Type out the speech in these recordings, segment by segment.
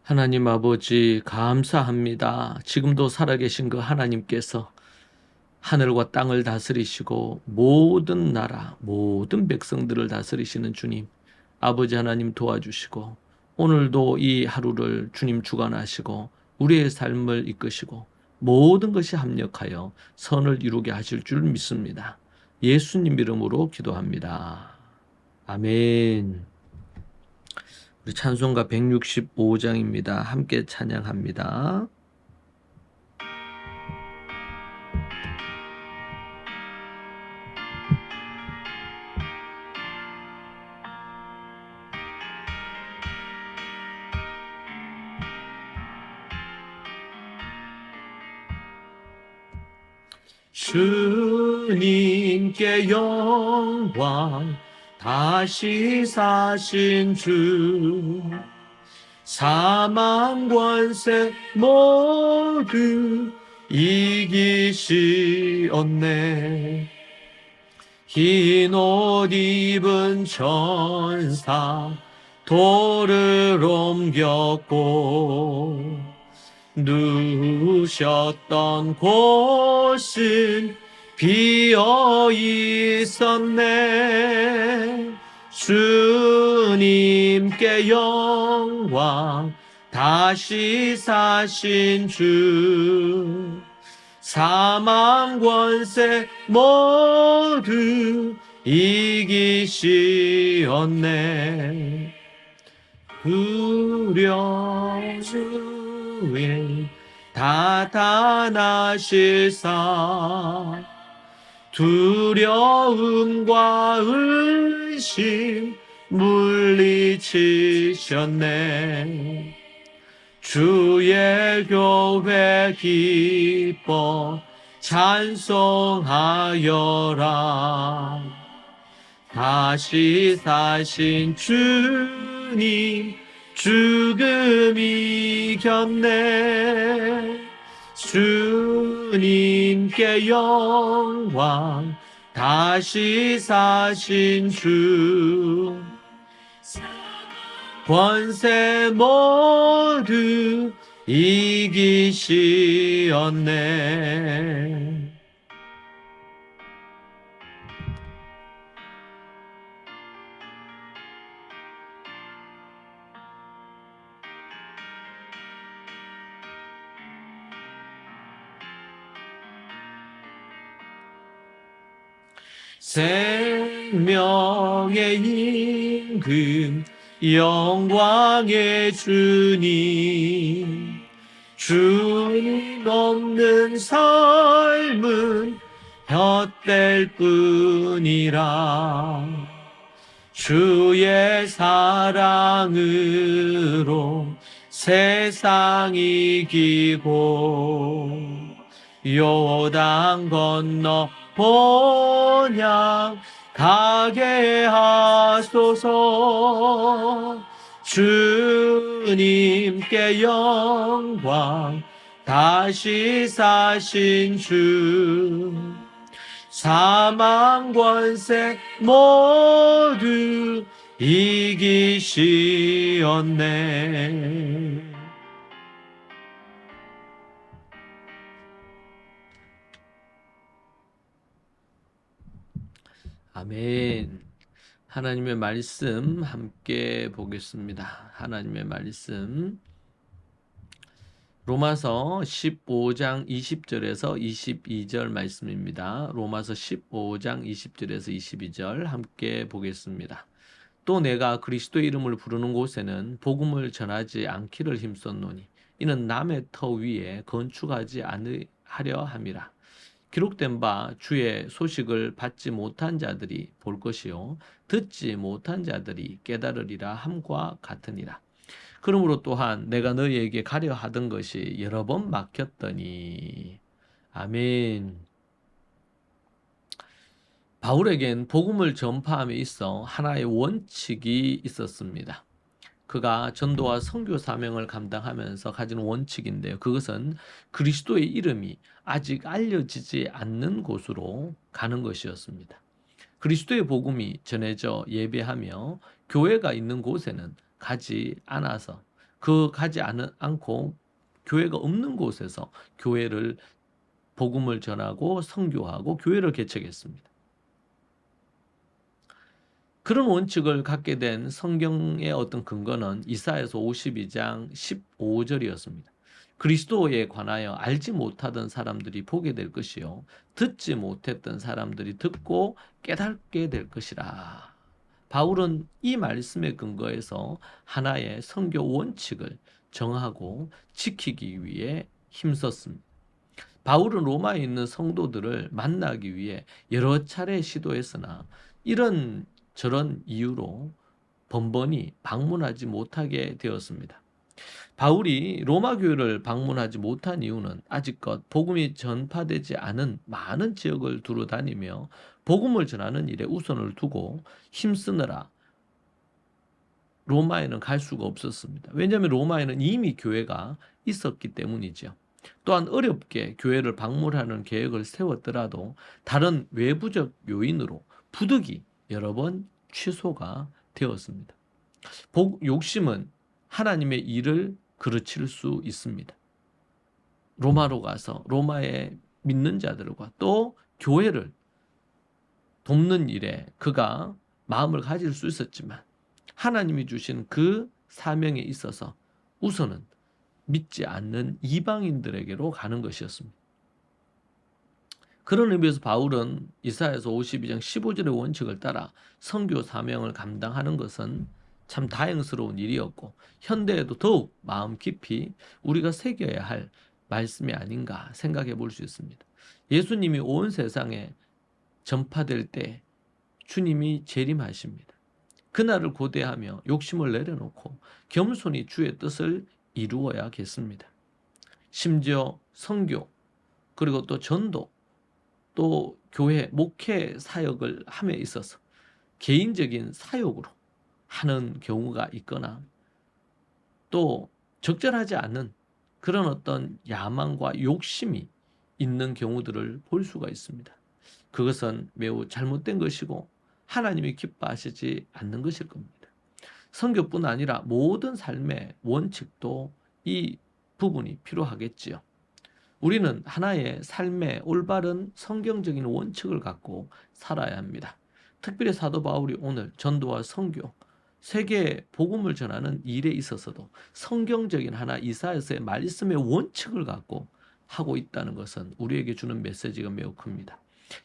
하나님 아버지 감사합니다. 지금도 살아계신 그 하나님께서 하늘과 땅을 다스리시고 모든 나라, 모든 백성들을 다스리시는 주님, 아버지 하나님 도와주시고 오늘도 이 하루를 주님 주관하시고 우리의 삶을 이끄시고 모든 것이 합력하여 선을 이루게 하실 줄 믿습니다. 예수님 이름으로 기도합니다. 아멘. 우리 찬송가 165장입니다. 함께 찬양합니다. 주님께 영광, 다시 사신 주, 사망 권세 모두 이기시었네. 흰 옷 입은 천사 돌을 옮겼고 누우셨던 곳은 비어 있었네. 주님께 영광, 다시 사신 주, 사망 권세 모두 이기시었네. 두려움에 나타나실사, 두려움과 의심 물리치셨네. 주의 교회 기뻐 찬송하여라. 다시 사신 주님, 죽음 이겼네. 주님께 영광, 다시 사신 주, 권세 모두 이기시었네. 생명의 임금, 영광의 주님, 주님 없는 삶은 헛될 뿐이라. 주의 사랑으로 세상 이기고 요단 건너 본향 가게 하소서. 주님께 영광, 다시 사신 주, 사망 권세 모두 이기시었네. 아멘. 하나님의 말씀 함께 보겠습니다. 하나님의 말씀 로마서 15장 20절에서 22절 말씀입니다. 로마서 15장 20절에서 22절 함께 보겠습니다. 또 내가 그리스도의 이름을 부르는 곳에는 복음을 전하지 않기를 힘썼노니 이는 남의 터 위에 건축하지 않으려 함이라. 기록된 바 주의 소식을 받지 못한 자들이 볼 것이요 듣지 못한 자들이 깨달으리라 함과 같으니라. 그러므로 또한 내가 너희에게 가려 하던 것이 여러 번 막혔더니. 아멘. 바울에겐 복음을 전파함에 있어 하나의 원칙이 있었습니다. 그가 전도와 선교 사명을 감당하면서 가진 원칙인데요. 그것은 그리스도의 이름이 아직 알려지지 않는 곳으로 가는 것이었습니다. 그리스도의 복음이 전해져 예배하며 교회가 있는 곳에는 가지 않아서 가지 않고 교회가 없는 곳에서 복음을 전하고 선교하고 교회를 개척했습니다. 그런 원칙을 갖게 된 성경의 어떤 근거는 이사야서 52장 15절이었습니다. 그리스도에 관하여 알지 못하던 사람들이 보게 될 것이요 듣지 못했던 사람들이 듣고 깨닫게 될 것이라. 바울은 이 말씀에 근거해서 하나의 선교 원칙을 정하고 지키기 위해 힘썼습니다. 바울은 로마에 있는 성도들을 만나기 위해 여러 차례 시도했으나 이런 저런 이유로 번번이 방문하지 못하게 되었습니다. 바울이 로마 교회를 방문하지 못한 이유는 아직껏 복음이 전파되지 않은 많은 지역을 두루 다니며 복음을 전하는 일에 우선을 두고 힘쓰느라 로마에는 갈 수가 없었습니다. 왜냐하면 로마에는 이미 교회가 있었기 때문이죠. 또한 어렵게 교회를 방문하는 계획을 세웠더라도 다른 외부적 요인으로 부득이 여러 번 취소가 되었습니다. 욕심은 하나님의 일을 그르칠 수 있습니다. 로마로 가서 로마의 믿는 자들과 또 교회를 돕는 일에 그가 마음을 가질 수 있었지만 하나님이 주신 그 사명에 있어서 우선은 믿지 않는 이방인들에게로 가는 것이었습니다. 그런 의미에서 바울은 이사야서 52장 15절의 원칙을 따라 선교 사명을 감당하는 것은 참 다행스러운 일이었고 현대에도 더욱 마음 깊이 우리가 새겨야 할 말씀이 아닌가 생각해 볼 수 있습니다. 예수님이 온 세상에 전파될 때 주님이 재림하십니다. 그날을 고대하며 욕심을 내려놓고 겸손히 주의 뜻을 이루어야겠습니다. 심지어 선교 그리고 또 전도 또 교회 목회 사역을 함에 있어서 개인적인 사역으로 하는 경우가 있거나 또 적절하지 않은 그런 어떤 야망과 욕심이 있는 경우들을 볼 수가 있습니다. 그것은 매우 잘못된 것이고 하나님이 기뻐하시지 않는 것일 겁니다. 선교뿐 아니라 모든 삶의 원칙도 이 부분이 필요하겠지요. 우리는 하나의 삶의 올바른 성경적인 원칙을 갖고 살아야 합니다. 특별히 사도 바울이 오늘 전도와 선교, 세계에 복음을 전하는 일에 있어서도 성경적인 하나 이사야서의 말씀의 원칙을 갖고 하고 있다는 것은 우리에게 주는 메시지가 매우 큽니다.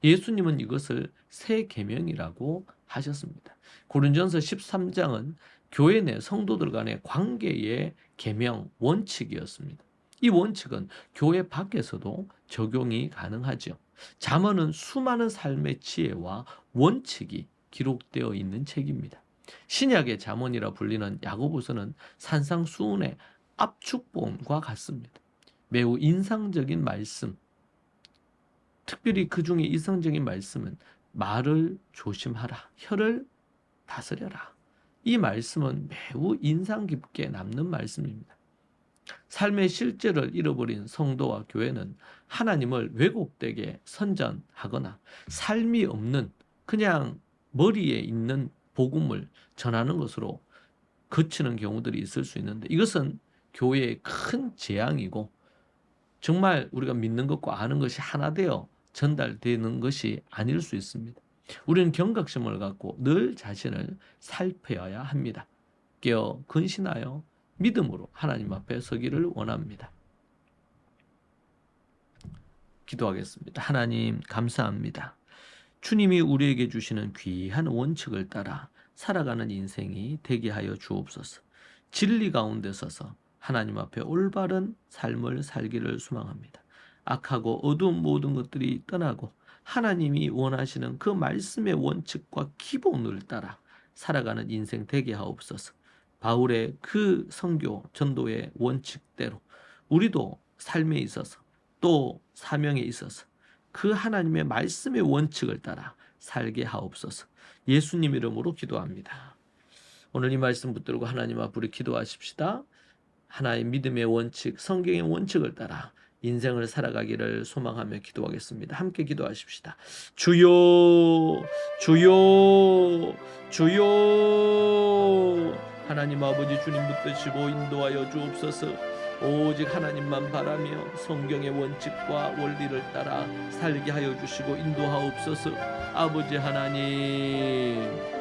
예수님은 이것을 새 계명이라고 하셨습니다. 고린전서 13장은 교회 내 성도들 간의 관계의 계명 원칙이었습니다. 이 원칙은 교회 밖에서도 적용이 가능하죠. 잠언은 수많은 삶의 지혜와 원칙이 기록되어 있는 책입니다. 신약의 잠언이라 불리는 야고보서는 산상수훈의 압축본과 같습니다. 매우 인상적인 말씀, 특별히 그 중에 이성적인 말씀은 말을 조심하라, 혀를 다스려라. 이 말씀은 매우 인상 깊게 남는 말씀입니다. 삶의 실제를 잃어버린 성도와 교회는 하나님을 왜곡되게 선전하거나 삶이 없는 그냥 머리에 있는 복음을 전하는 것으로 그치는 경우들이 있을 수 있는데 이것은 교회의 큰 재앙이고 정말 우리가 믿는 것과 아는 것이 하나 되어 전달되는 것이 아닐 수 있습니다. 우리는 경각심을 갖고 늘 자신을 살펴야 합니다. 깨어 근신하여 믿음으로 하나님 앞에 서기를 원합니다. 기도하겠습니다. 하나님 감사합니다. 주님이 우리에게 주시는 귀한 원칙을 따라 살아가는 인생이 되게 하여 주옵소서. 진리 가운데 서서 하나님 앞에 올바른 삶을 살기를 소망합니다. 악하고 어두운 모든 것들이 떠나고 하나님이 원하시는 그 말씀의 원칙과 기본을 따라 살아가는 인생 되게 하옵소서. 바울의 그 선교 전도의 원칙대로 우리도 삶에 있어서 또 사명에 있어서 그 하나님의 말씀의 원칙을 따라 살게 하옵소서. 예수님 이름으로 기도합니다. 오늘 이 말씀 붙들고 하나님 앞으로 기도하십시다. 하나의 믿음의 원칙, 성경의 원칙을 따라 인생을 살아가기를 소망하며 기도하겠습니다. 함께 기도하십시다. 주여, 주여, 주여. 하나님 아버지 주님 붙드시고 인도하여 주옵소서. 오직 하나님만 바라며 성경의 원칙과 원리를 따라 살게 하여 주시고 인도하옵소서. 아버지 하나님